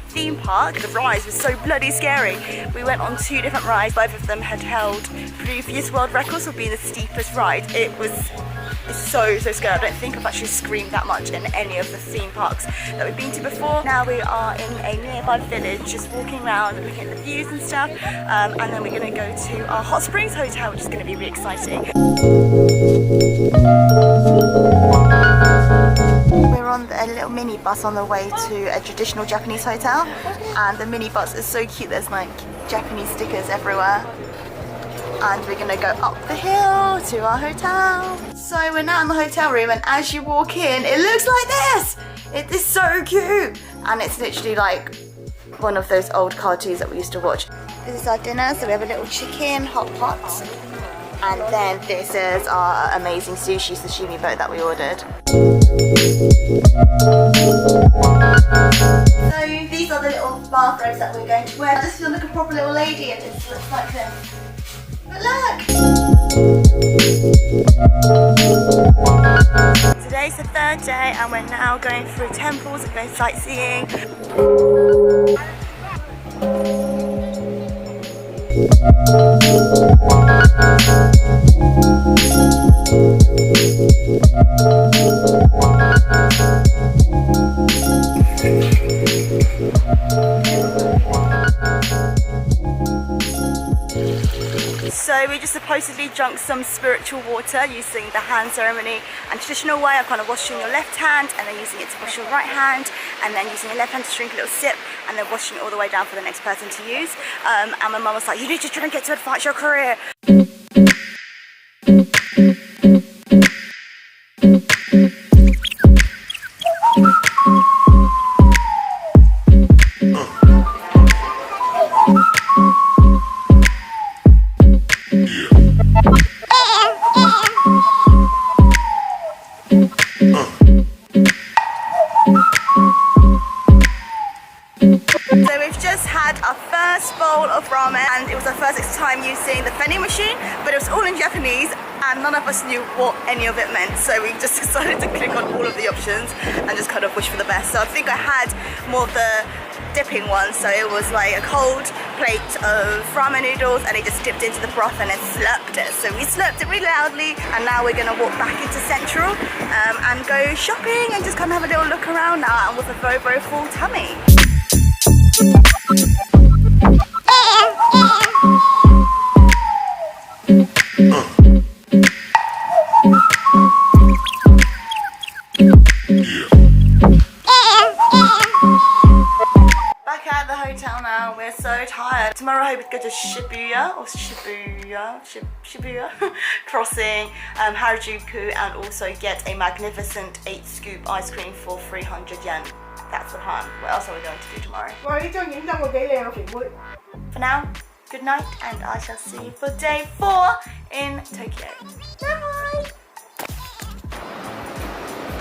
theme park. The rides was so bloody scary. We went on 2 different rides. Both of them had held previous world records for being the steepest ride. It's so scary. I don't think I've actually screamed that much in any of the theme parks that we've been to before. Now we are in a nearby village, just walking around and looking at the views and stuff. And then we're going to go to our hot springs hotel, which is going to be really exciting. We're on a little mini bus on the way to a traditional Japanese hotel, and the mini bus is so cute. There's like Japanese stickers everywhere. And we're gonna go up the hill to our hotel. So we're now in the hotel room, and as you walk in, it looks like this. It is so cute, and it's literally like one of those old cartoons that we used to watch. This is our dinner, so we have a little chicken hot pot, and then this is our amazing sashimi boat that we ordered. So these are the little bathrobes that we're going to wear. I just feel like a proper little lady, and it looks like this. But look! Today's the 3rd day, and we're now going through temples and going sightseeing. So we just supposedly drank some spiritual water using the hand ceremony and traditional way of kind of washing your left hand and then using it to wash your right hand, and then using your left hand to drink a little sip and then washing it all the way down for the next person to use. And my mum was like, you need to drink it to advance your career. So we've just had our first bowl of ramen, and it was our first time using the vending machine, but it was all in Japanese and none of us knew what any of it meant, so we just decided to click on all of the options and just kind of wish for the best. So I think I had more of the dipping one, so it was like a cold plate of ramen noodles and it just dipped into the broth and then slurped it. So we slurped it really loudly, and now we're going to walk back into Central and go shopping and just kind of have a little look around now, and with a very full tummy. Back at the hotel now, we're so tired. Tomorrow I hope we go to Shibuya crossing Harajuku, and also get a magnificent 8-scoop ice cream for 300 yen. That's the plan. What else are we going to do tomorrow? For now, good night, and I shall see you for day 4 in Tokyo. Bye!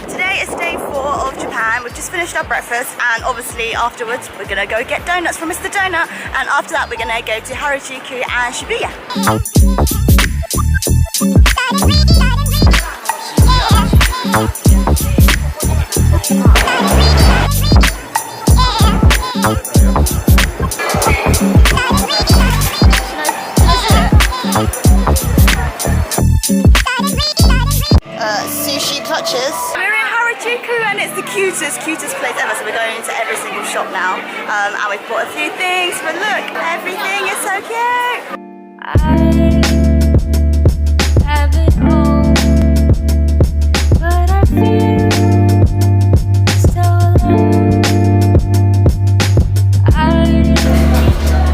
Today is day 4 of Japan. We've just finished our breakfast, and obviously afterwards we're gonna go get donuts from Mr. Donut, and after that we're gonna go to Harajuku and Shibuya. Sushi clutches. We're in Harajuku and it's the cutest place ever, so we're going into every single shop now, and we've bought a few things, but look, everything is so cute. I have it all, but I feel so alone.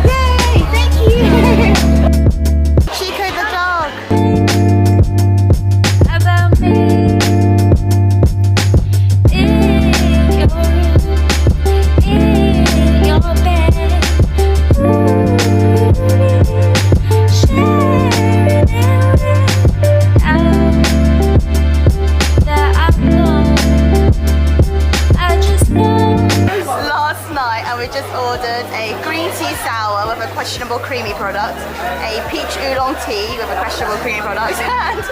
Yay, thank you. Chico the dog. About me. In your bed. Ooh, we just ordered a green tea sour with a questionable creamy product, a peach oolong tea with a questionable creamy product, and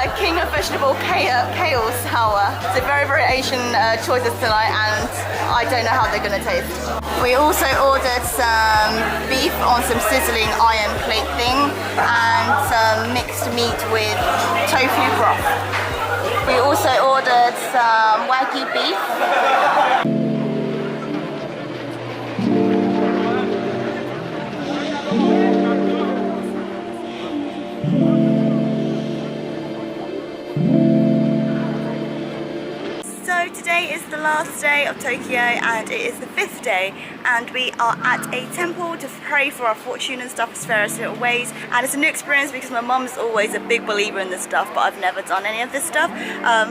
a king of vegetable kale sour. So very, very Asian choices tonight, and I don't know how they're going to taste. We also ordered some beef on some sizzling iron plate thing, and some mixed meat with tofu broth. We also ordered some wagyu beef. So today is the last day of Tokyo, and it is the 5th day, and we are at a temple to pray for our fortune and stuff, as various little ways. And it's a new experience because my mum's always a big believer in this stuff, but I've never done any of this stuff.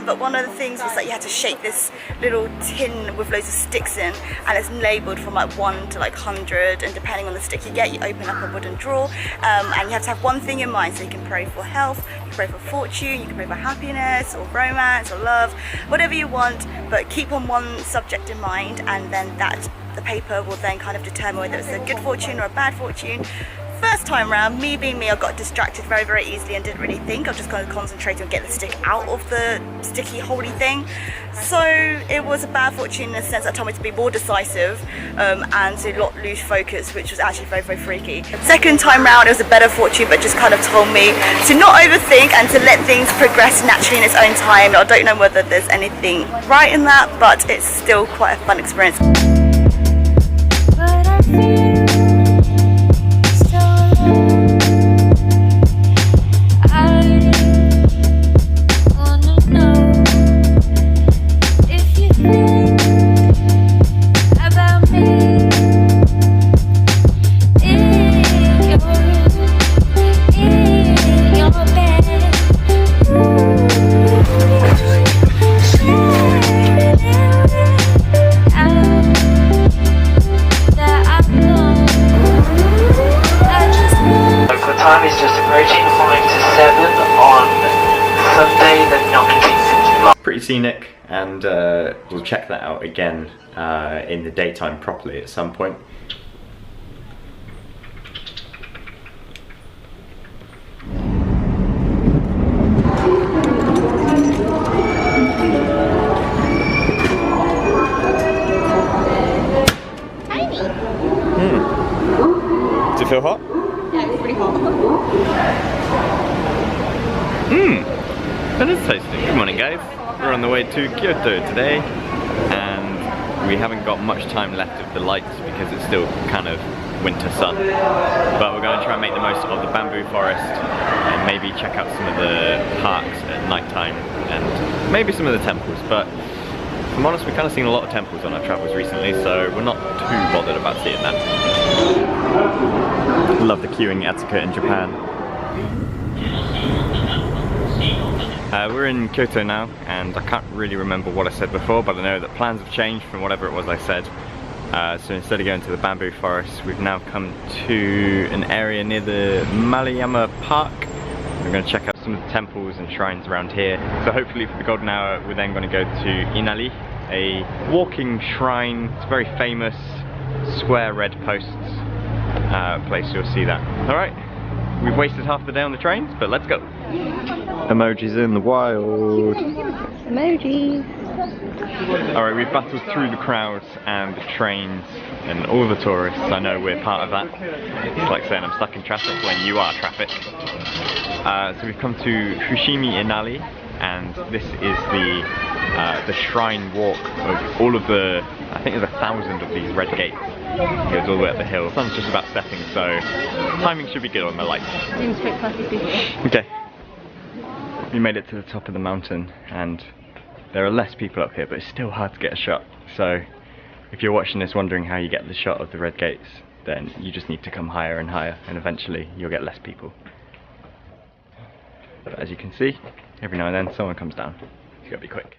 But one of the things was that you had to shake this little tin with loads of sticks in, and it's labelled from like 1 to like 100, and depending on the stick you get, you open up a wooden drawer, and you have to have one thing in mind. So you can pray for health, you can pray for fortune, you can pray for happiness or romance or love, whatever you want, but keep on one subject in mind, and then the paper will then kind of determine whether it's a good fortune or a bad fortune. First time round, me being me, I got distracted very, very easily and didn't really think. I was just kind of concentrating on getting the stick out of the sticky, holy thing. So it was a bad fortune in the sense that told me to be more decisive and to not lose focus, which was actually very, very freaky. Second time round, it was a better fortune, but just kind of told me to not overthink and to let things progress naturally in its own time. I don't know whether there's anything right in that, but it's still quite a fun experience. Time is just approaching 5 to 7 on Sunday the 19th of July. Pretty scenic, and we'll check that out again in the daytime properly at some point. Does it feel hot? Yeah, it's pretty hot. That is tasty. Good morning, guys. We're on the way to Kyoto today, and we haven't got much time left of the lights because it's still kind of winter sun. But we're going to try and make the most of the bamboo forest and maybe check out some of the parks at night time and maybe some of the temples. But if I'm honest, we've kind of seen a lot of temples on our travels recently, so we're not too bothered about seeing that. Love the queuing etiquette in Japan. We're in Kyoto now, and I can't really remember what I said before, but I know that plans have changed from whatever it was I said. So instead of going to the bamboo forest, we've now come to an area near the Maliyama Park. We're going to check out some of the temples and shrines around here. So hopefully for the golden hour, we're then going to go to Inari, a walking shrine. It's a very famous square red posts place. You'll see that. Alright, we've wasted half the day on the trains, but let's go. Emojis in the wild. Emojis. Alright, we've battled through the crowds and the trains and all the tourists. I know we're part of that. It's like saying I'm stuck in traffic when you are traffic. So we've come to Fushimi Inari, and this is the shrine walk of all of the, I think there's 1,000 of these red gates. It goes all the way up the hill. The sun's just about setting, so timing should be good on the lights. Okay. We made it to the top of the mountain, and there are less people up here, but it's still hard to get a shot. So if you're watching this wondering how you get the shot of the red gates, then you just need to come higher and higher, and eventually you'll get less people. But as you can see, every now and then someone comes down. You gotta be quick.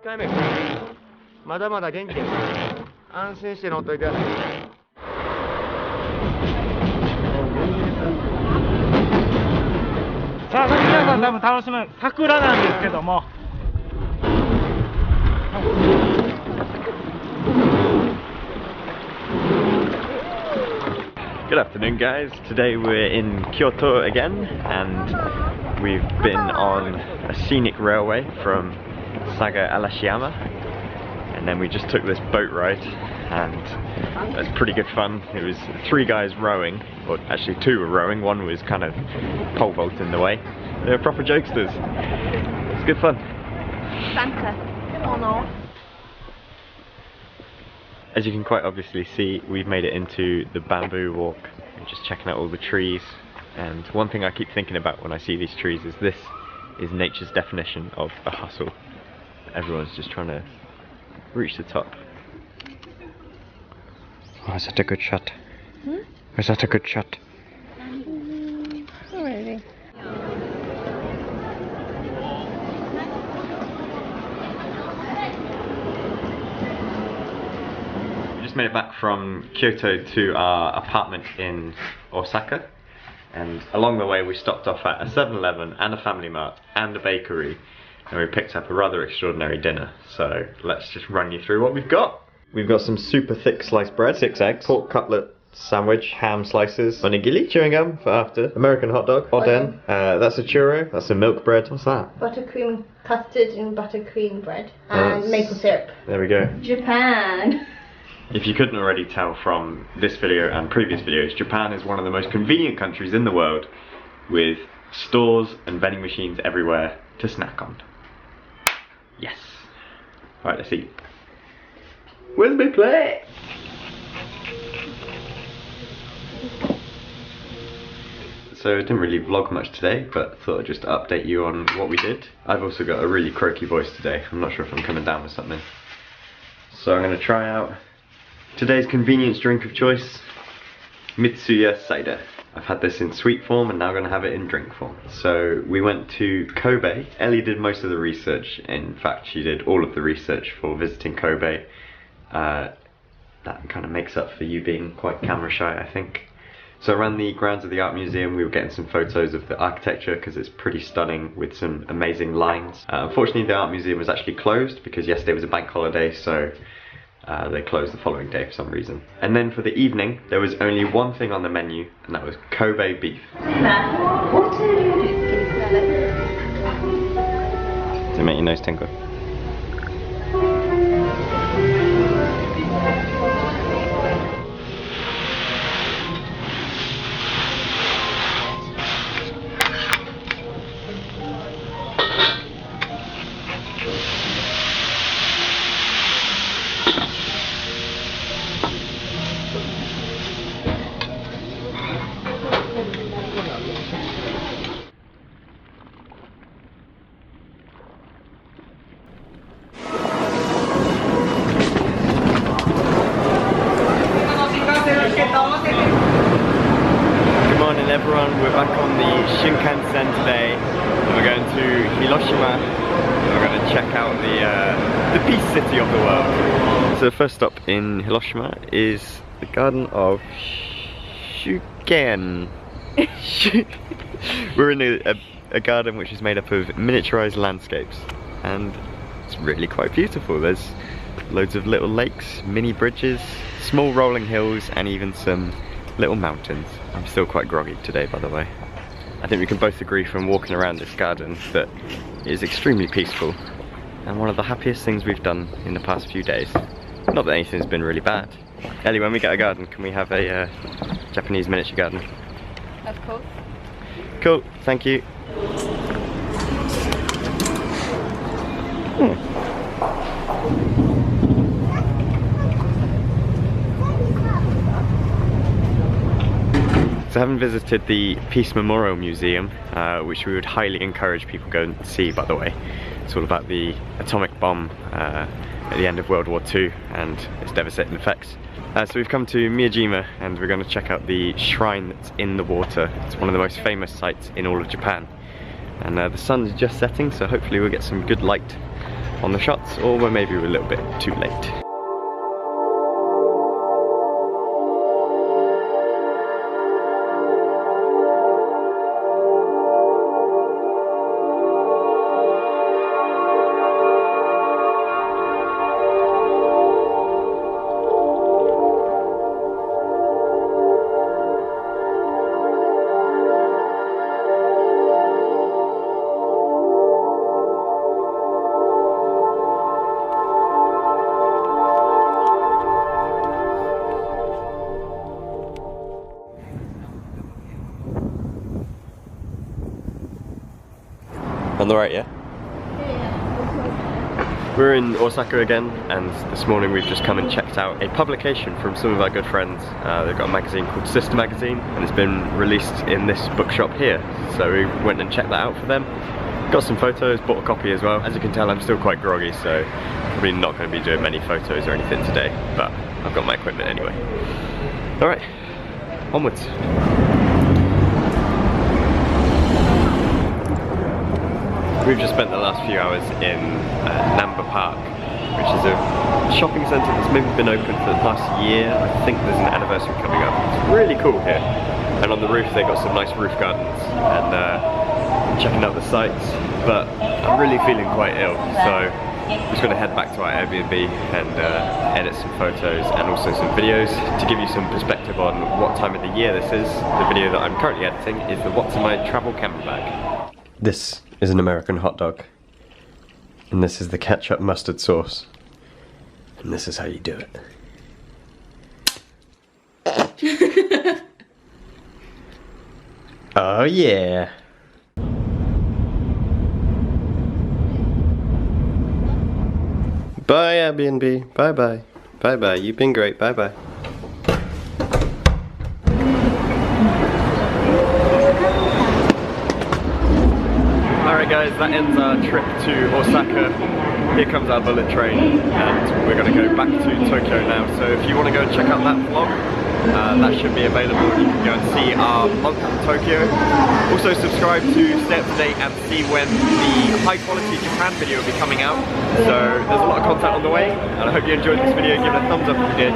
回目まだまだ元気です安心して乗っといてさあ皆さん多分楽しむ桜なんですけどもGood afternoon guys, today we're in Kyoto again and we've been on a scenic railway from OsakaHD and then we just took this boat ride and it was pretty good fun. It was 3 guys rowing, or actually 2 were rowing, 1 was kind of pole vaulting the way. They were proper jokesters. It's good fun. Danke. Oh no. As you can quite obviously see, we've made it into the bamboo walk. We're just checking out all the trees, and one thing I keep thinking about when I see these trees is this is nature's definition of a hustle. Everyone's just trying to reach the top. Oh, is that a good shot? Is that a good shot? Not really. Made it back from Kyoto to our apartment in Osaka, and along the way we stopped off at a 7-Eleven and a Family Mart and a bakery, and we picked up a rather extraordinary dinner. So let's just run you through what we've got. We've got some super thick sliced bread, 6 eggs, pork cutlet sandwich, ham slices, onigiri, chewing gum for after, American hot dog, oden, that's a churro, that's a milk bread, what's that? Buttercream custard and buttercream bread and maple syrup. There we go. Japan. If you couldn't already tell from this video and previous videos, Japan is one of the most convenient countries in the world, with stores and vending machines everywhere to snack on. Yes. Alright, let's eat. Where's my plate? So I didn't really vlog much today, but thought I'd just update you on what we did. I've also got a really croaky voice today. I'm not sure if I'm coming down with something. So I'm going to try out today's convenience drink of choice, Mitsuya cider. I've had this in sweet form and now I'm going to have it in drink form. So we went to Kobe. Ellie did most of the research. In fact, she did all of the research for visiting Kobe. That kind of makes up for you being quite camera shy, I think. So around the grounds of the art museum we were getting some photos of the architecture because it's pretty stunning with some amazing lines. Unfortunately the art museum was actually closed because yesterday was a bank holiday, so they closed the following day for some reason. And then for the evening, there was only one thing on the menu, and that was Kobe beef. Does it make your nose tingle? Good morning everyone, we're back on the Shinkansen today and we're going to Hiroshima. We're going to check out the peace city of the world. So the first stop in Hiroshima is the Garden of Shuken. We're in a garden which is made up of miniaturized landscapes and it's really quite beautiful. There's loads of little lakes, mini bridges, small rolling hills and even some little mountains. I'm still quite groggy today, by the way. I think we can both agree from walking around this garden that it is extremely peaceful and one of the happiest things we've done in the past few days. Not that anything's been really bad. Ellie, when we get a garden, can we have a Japanese miniature garden? Of course. Cool, thank you. So having visited the Peace Memorial Museum, which we would highly encourage people to go and see, by the way. It's all about the atomic bomb at the end of World War II and its devastating effects. So we've come to Miyajima and we're going to check out the shrine that's in the water. It's one of the most famous sites in all of Japan. And the sun is just setting, so hopefully we'll get some good light on the shots, or maybe we're a little bit too late. On the right, yeah? We're in Osaka again, and this morning we've just come and checked out a publication from some of our good friends. They've got a magazine called Sister Magazine, and it's been released in this bookshop here. So we went and checked that out for them. Got some photos, bought a copy as well. As you can tell, I'm still quite groggy, so probably not going to be doing many photos or anything today, but I've got my equipment anyway. Alright, onwards. We've just spent the last few hours in Namba Park, which is a shopping centre that's maybe been open for the past year. I think there's an anniversary coming up. It's really cool here. And on the roof they've got some nice roof gardens, and I'm checking out the sights, but I'm really feeling quite ill, so I'm just going to head back to our Airbnb and edit some photos and also some videos to give you some perspective on what time of the year this is. The video that I'm currently editing is the What's in My Travel Camera Bag. This is an American hot dog, and this is the ketchup mustard sauce, and this is how you do it. Oh yeah. Bye Airbnb, bye bye, bye bye, you've been great, bye bye. Alright guys, that ends our trip to Osaka. Here comes our bullet train, and we're going to go back to Tokyo now. So if you want to go and check out that vlog, that should be available. You can go and see our month in Tokyo. Also subscribe to stay up to date and see when the high quality Japan video will be coming out. So there's a lot of content on the way, and I hope you enjoyed this video. Give it a thumbs up if you did.